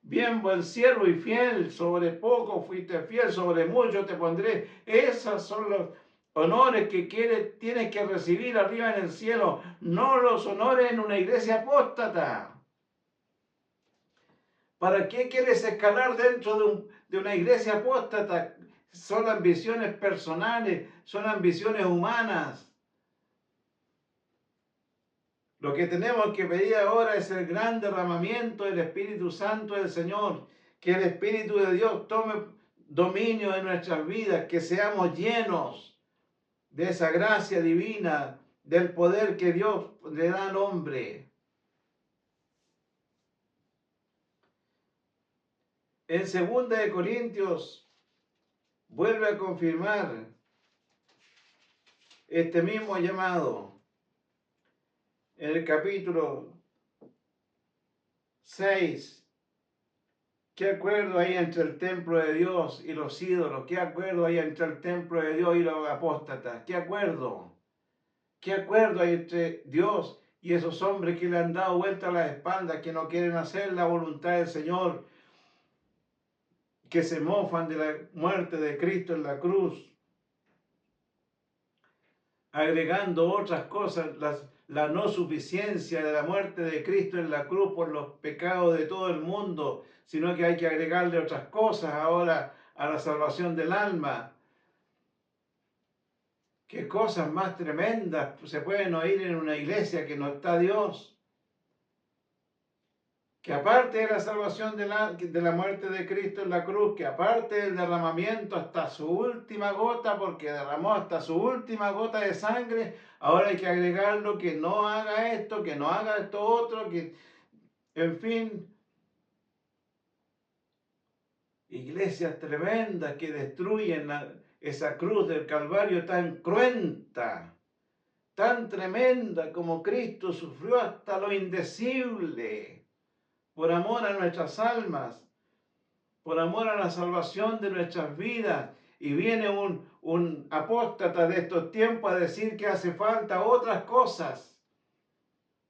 bien buen siervo y fiel, sobre poco fuiste fiel, sobre mucho te pondré. Esos son los honores que tienes que recibir arriba en el cielo, no los honores en una iglesia apóstata. ¿Para qué quieres escalar dentro de una iglesia apóstata? Son ambiciones personales, son ambiciones humanas. Lo que tenemos que pedir ahora es el gran derramamiento del Espíritu Santo del Señor. Que el Espíritu de Dios tome dominio de nuestras vidas, que seamos llenos de esa gracia divina, del poder que Dios le da al hombre. En 2 Corintios vuelve a confirmar este mismo llamado. En el capítulo 6, ¿qué acuerdo hay entre el templo de Dios y los ídolos? ¿Qué acuerdo hay entre el templo de Dios y los apóstatas? ¿Qué acuerdo? ¿Qué acuerdo hay entre Dios y esos hombres que le han dado vuelta a las espaldas, que no quieren hacer la voluntad del Señor, que se mofan de la muerte de Cristo en la cruz, agregando otras cosas, la no suficiencia de la muerte de Cristo en la cruz por los pecados de todo el mundo, sino que hay que agregarle otras cosas ahora a la salvación del alma? ¿Qué cosas más tremendas se pueden oír en una iglesia que no está Dios? Que aparte de la salvación de la muerte de Cristo en la cruz, que aparte del derramamiento hasta su última gota, porque derramó hasta su última gota de sangre, ahora hay que agregarlo: que no haga esto, que no haga esto otro, que, en fin, iglesias tremendas que destruyen esa cruz del Calvario tan cruenta, tan tremenda, como Cristo sufrió hasta lo indecible por amor a nuestras almas, por amor a la salvación de nuestras vidas. Y viene un apóstata de estos tiempos a decir que hace falta otras cosas,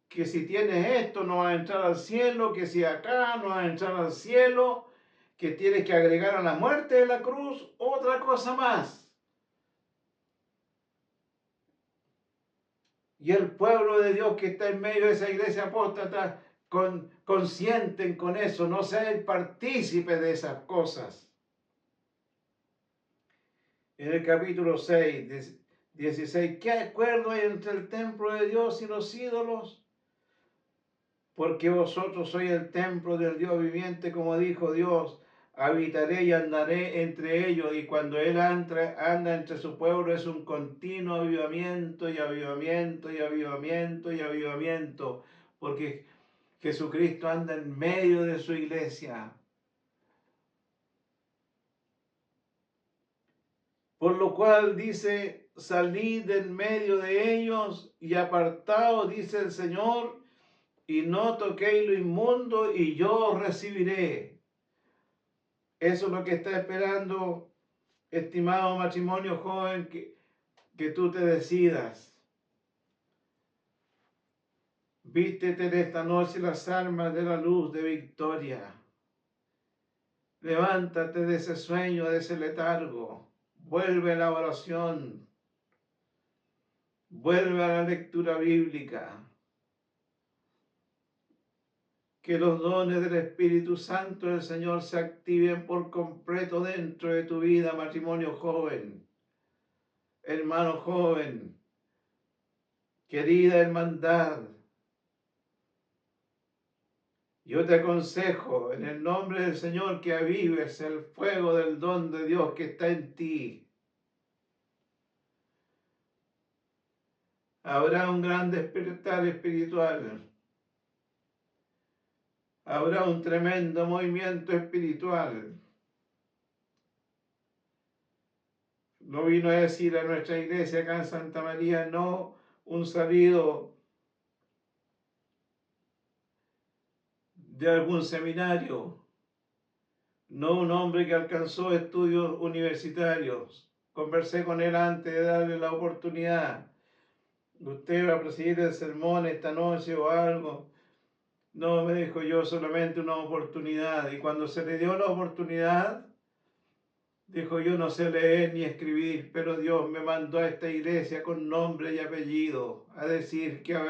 que si tienes esto no vas a entrar al cielo, que si acá no vas a entrar al cielo, que tienes que agregar a la muerte de la cruz otra cosa más. Y el pueblo de Dios que está en medio de esa iglesia apóstata, consienten con eso, no sean partícipes de esas cosas. En el capítulo 6, 16, ¿qué acuerdo hay entre el templo de Dios y los ídolos? Porque vosotros sois el templo del Dios viviente, como dijo Dios, habitaré y andaré entre ellos, y cuando Él anda entre su pueblo es un continuo avivamiento y avivamiento y avivamiento y avivamiento, porque Jesucristo anda en medio de su iglesia. Por lo cual dice, salid en medio de ellos y apartaos, dice el Señor, y no toquéis lo inmundo, y yo os recibiré. Eso es lo que está esperando, estimado matrimonio joven, que tú te decidas. Vístete en esta noche las armas de la luz de victoria. Levántate de ese sueño, de ese letargo. Vuelve a la oración. Vuelve a la lectura bíblica. Que los dones del Espíritu Santo del Señor se activen por completo dentro de tu vida, matrimonio joven, hermano joven, querida hermandad. Yo te aconsejo en el nombre del Señor que avives el fuego del don de Dios que está en ti. Habrá un gran despertar espiritual. Habrá un tremendo movimiento espiritual. No vino a decir a nuestra iglesia acá en Santa María, no un salido de algún seminario, no un hombre que alcanzó estudios universitarios. Conversé con él antes de darle la oportunidad. ¿Usted va a presidir el sermón esta noche o algo? No, me dijo, yo solamente una oportunidad. Y cuando se le dio la oportunidad, dijo, yo no sé leer ni escribir, pero Dios me mandó a esta iglesia con nombre y apellido a decir que va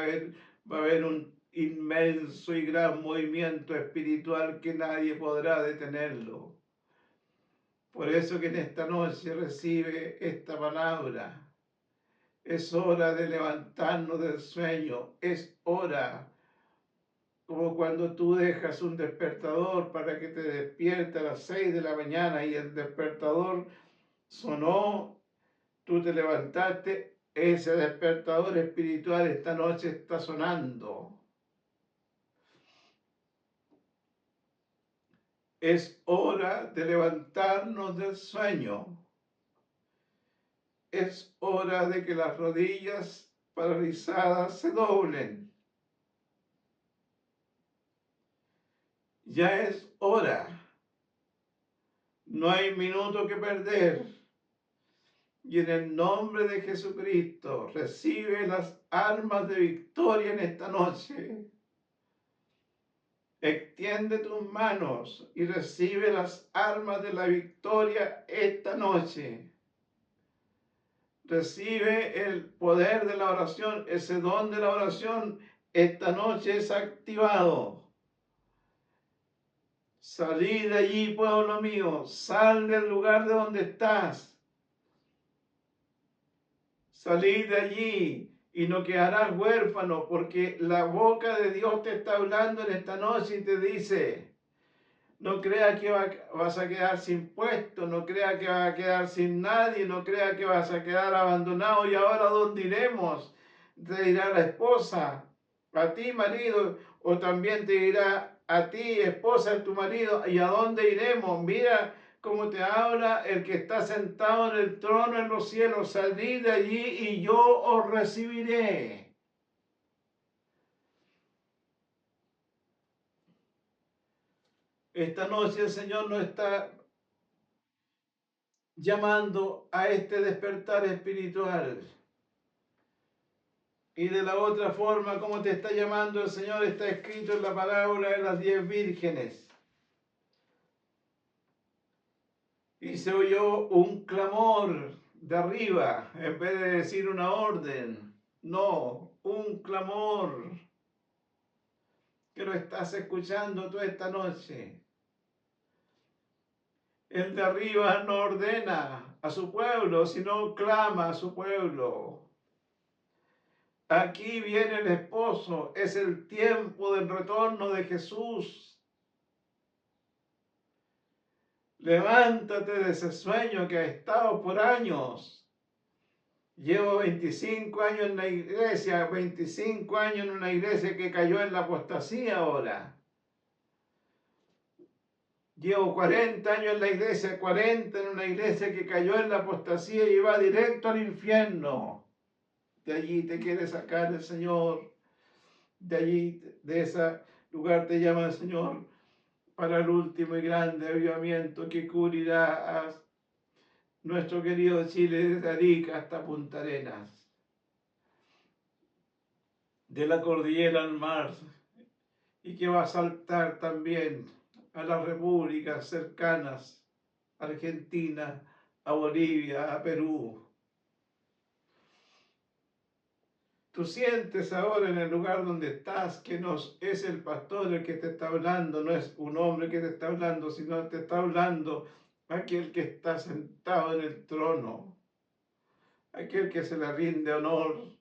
a haber un inmenso y gran movimiento espiritual que nadie podrá detenerlo. Por eso que en esta noche recibe esta palabra. Es hora de levantarnos del sueño. Es hora, como cuando tú dejas un despertador para que te despierte a las 6 de la mañana y el despertador sonó, tú te levantaste, ese despertador espiritual esta noche está sonando. Es hora de levantarnos del sueño. Es hora de que las rodillas paralizadas se doblen. Ya es hora. No hay minuto que perder. Y en el nombre de Jesucristo, recibe las armas de victoria en esta noche. Extiende tus manos y recibe las armas de la victoria esta noche. Recibe el poder de la oración, ese don de la oración esta noche es activado. Salí de allí, pueblo mío, sal del lugar de donde estás. Salí de allí y no quedarás huérfano, porque la boca de Dios te está hablando en esta noche y te dice, no creas que vas a quedar sin puesto, no creas que vas a quedar sin nadie, no creas que vas a quedar abandonado. ¿Y ahora dónde iremos? Te dirá la esposa, a ti marido, o también te dirá a ti esposa de tu marido, ¿y a dónde iremos? Mira como te habla el que está sentado en el trono en los cielos. Salid de allí y yo os recibiré. Esta noche el Señor nos está llamando a este despertar espiritual. Y de la otra forma, como te está llamando el Señor, está escrito en la parábola de las 10 vírgenes. Y se oyó un clamor de arriba, en vez de decir una orden. No, un clamor que lo estás escuchando tú esta noche. El de arriba no ordena a su pueblo, sino clama a su pueblo. Aquí viene el esposo, es el tiempo del retorno de Jesús. Levántate de ese sueño que ha estado por años. Llevo 25 años en la iglesia, 25 años en una iglesia que cayó en la apostasía ahora. Llevo 40 años en la iglesia, 40 en una iglesia que cayó en la apostasía y va directo al infierno. De allí te quiere sacar el Señor. De allí, de ese lugar te llama el Señor para el último y grande avivamiento que cubrirá a nuestro querido Chile desde Arica hasta Punta Arenas. De la cordillera al mar, y que va a saltar también a las repúblicas cercanas, Argentina, a Bolivia, a Perú. Tú sientes ahora en el lugar donde estás que no es el pastor el que te está hablando, no es un hombre que te está hablando, sino te está hablando aquel que está sentado en el trono, aquel que se le rinde honor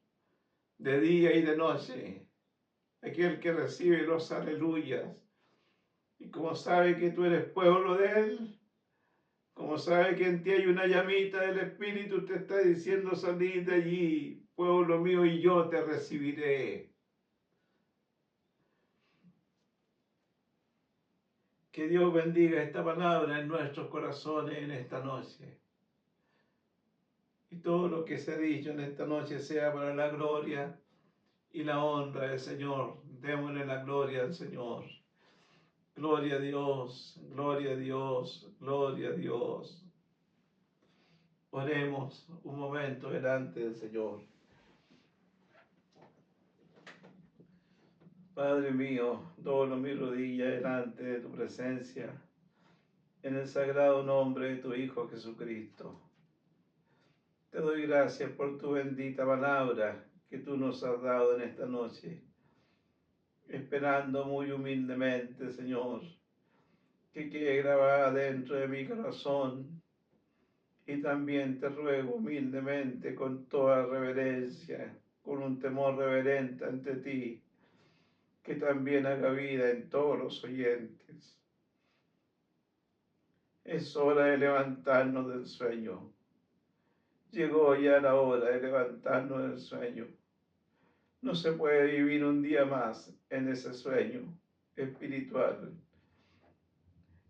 de día y de noche, aquel que recibe los aleluyas. Y como sabe que tú eres pueblo de Él, como sabe que en ti hay una llamita del Espíritu, te está diciendo: salid de allí, pueblo mío, y yo te recibiré. Que Dios bendiga esta palabra en nuestros corazones en esta noche. Y todo lo que se ha dicho en esta noche sea para la gloria y la honra del Señor. Démosle la gloria al Señor. Gloria a Dios, gloria a Dios, gloria a Dios. Oremos un momento delante del Señor. Padre mío, doblo mi rodilla delante de tu presencia, en el sagrado nombre de tu Hijo Jesucristo. Te doy gracias por tu bendita palabra que tú nos has dado en esta noche, esperando muy humildemente, Señor, que quede grabada dentro de mi corazón. Y también te ruego humildemente, con toda reverencia, con un temor reverente ante ti, que también haga vida en todos los oyentes. Es hora de levantarnos del sueño. Llegó ya la hora de levantarnos del sueño. No se puede vivir un día más en ese sueño espiritual.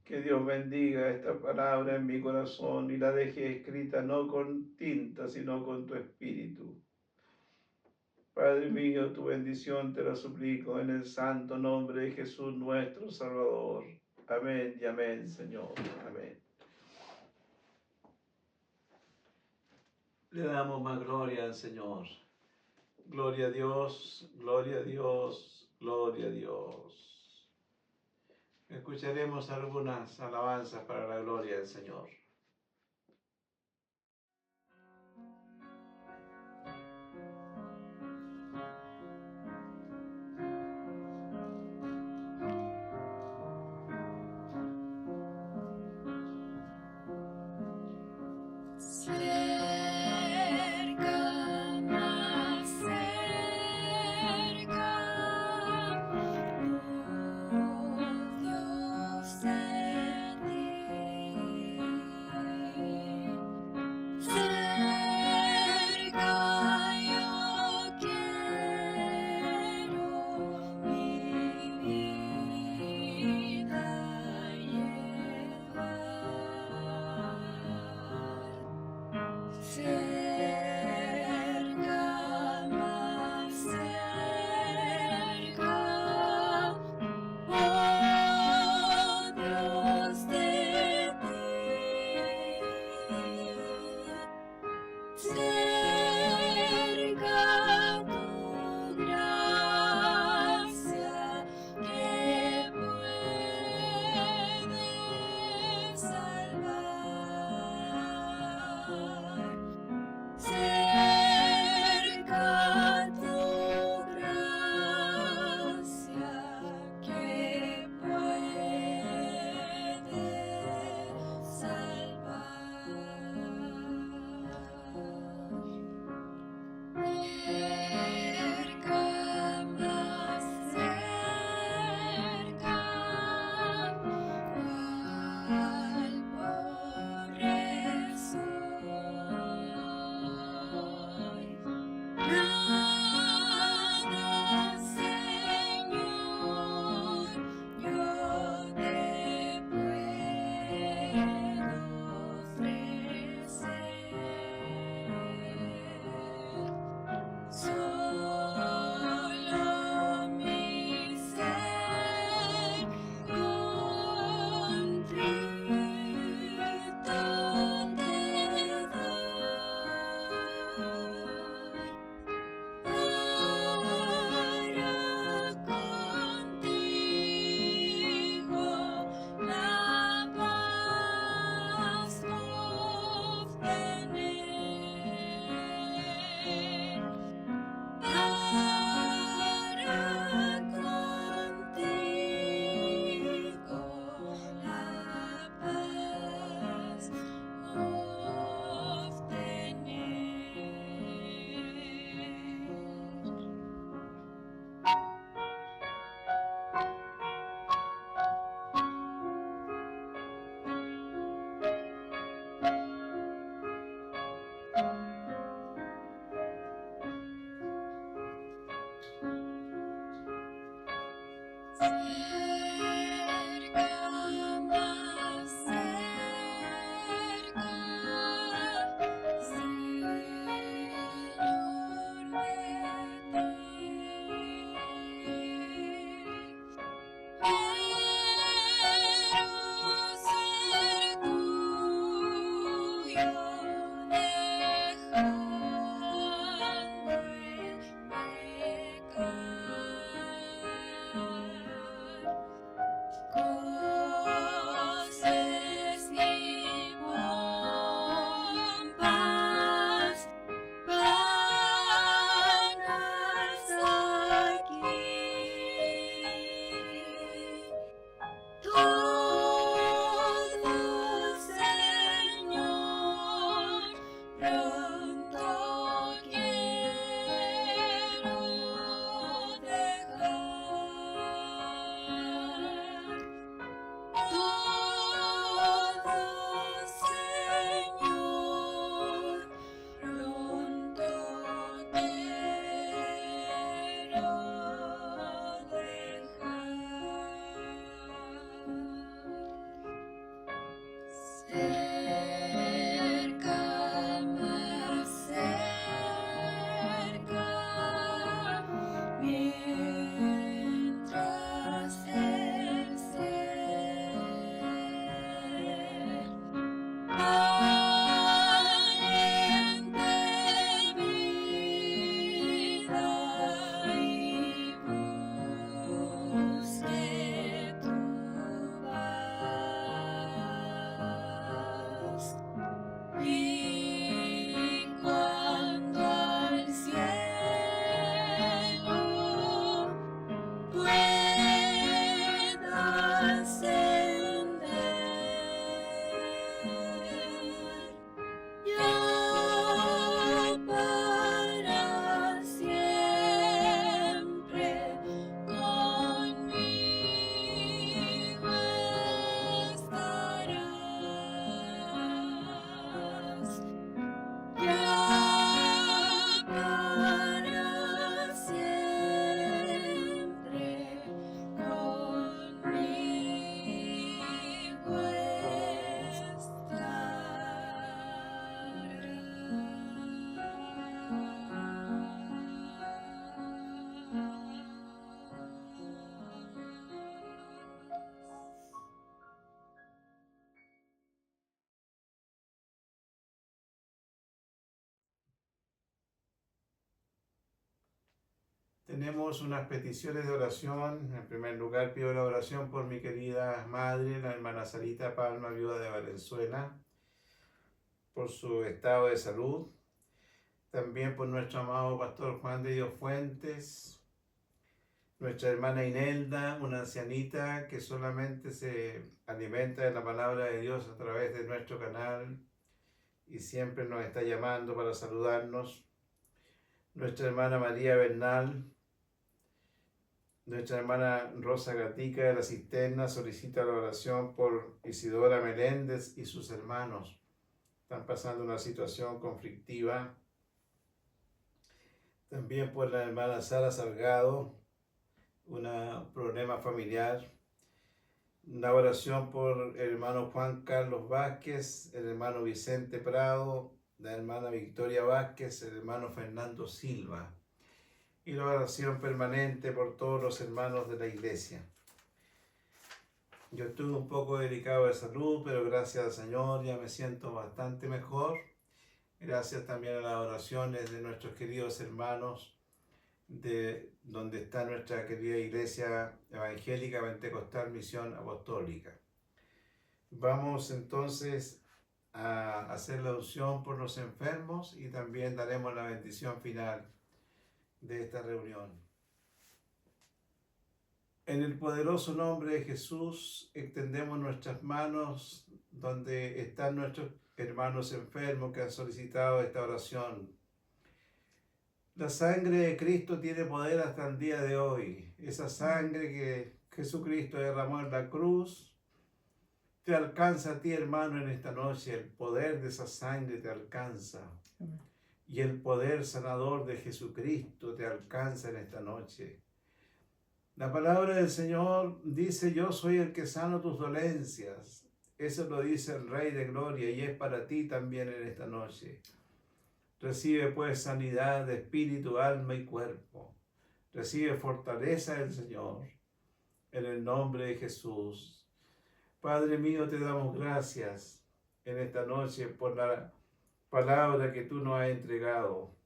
Que Dios bendiga esta palabra en mi corazón y la deje escrita no con tinta, sino con tu espíritu. Padre mío, tu bendición te la suplico en el santo nombre de Jesús nuestro Salvador. Amén y amén, Señor. Amén. Le damos más gloria al Señor. Gloria a Dios, gloria a Dios, gloria a Dios. Escucharemos algunas alabanzas para la gloria del Señor. Tenemos unas peticiones de oración. En primer lugar, pido la oración por mi querida madre, la hermana Sarita Palma, viuda de Valenzuela, por su estado de salud. También por nuestro amado pastor Juan de Dios Fuentes, nuestra hermana Inelda, una ancianita que solamente se alimenta de la palabra de Dios a través de nuestro canal y siempre nos está llamando para saludarnos. Nuestra hermana María Bernal, nuestra hermana Rosa Gatica de la Cisterna solicita la oración por Isidora Meléndez y sus hermanos. Están pasando una situación conflictiva. También por la hermana Sara Salgado, un problema familiar. Una oración por el hermano Juan Carlos Vázquez, el hermano Vicente Prado, la hermana Victoria Vázquez, el hermano Fernando Silva. Y la oración permanente por todos los hermanos de la iglesia. Yo estuve un poco delicado de salud, pero gracias al Señor ya me siento bastante mejor. Gracias también a las oraciones de nuestros queridos hermanos de donde está nuestra querida Iglesia Evangélica Pentecostal Misión Apostólica. Vamos entonces a hacer la unción por los enfermos y también daremos la bendición final de esta reunión. En el poderoso nombre de Jesús, extendemos nuestras manos donde están nuestros hermanos enfermos que han solicitado esta oración. La sangre de Cristo tiene poder hasta el día de hoy. Esa sangre que Jesucristo derramó en la cruz te alcanza a ti, hermano, en esta noche. El poder de esa sangre te alcanza. Y el poder sanador de Jesucristo te alcanza en esta noche. La palabra del Señor dice: yo soy el que sano tus dolencias. Eso lo dice el Rey de Gloria y es para ti también en esta noche. Recibe pues sanidad de espíritu, alma y cuerpo. Recibe fortaleza del Señor en el nombre de Jesús. Padre mío, te damos gracias en esta noche por la palabra que tú nos has entregado.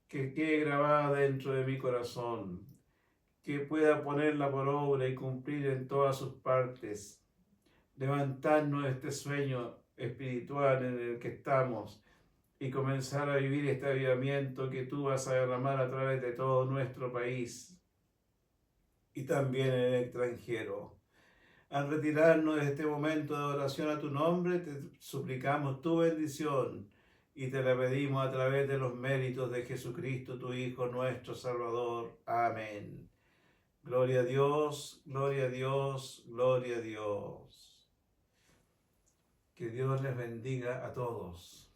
Que quede grabada dentro de mi corazón. Que pueda ponerla por obra y cumplir en todas sus partes. Levantarnos de este sueño espiritual en el que estamos y comenzar a vivir este avivamiento que tú vas a derramar a través de todo nuestro país y también en el extranjero. Al retirarnos de este momento de oración a tu nombre, te suplicamos tu bendición y te la pedimos a través de los méritos de Jesucristo, tu Hijo, nuestro Salvador. Amén. Gloria a Dios, gloria a Dios, gloria a Dios. Que Dios les bendiga a todos.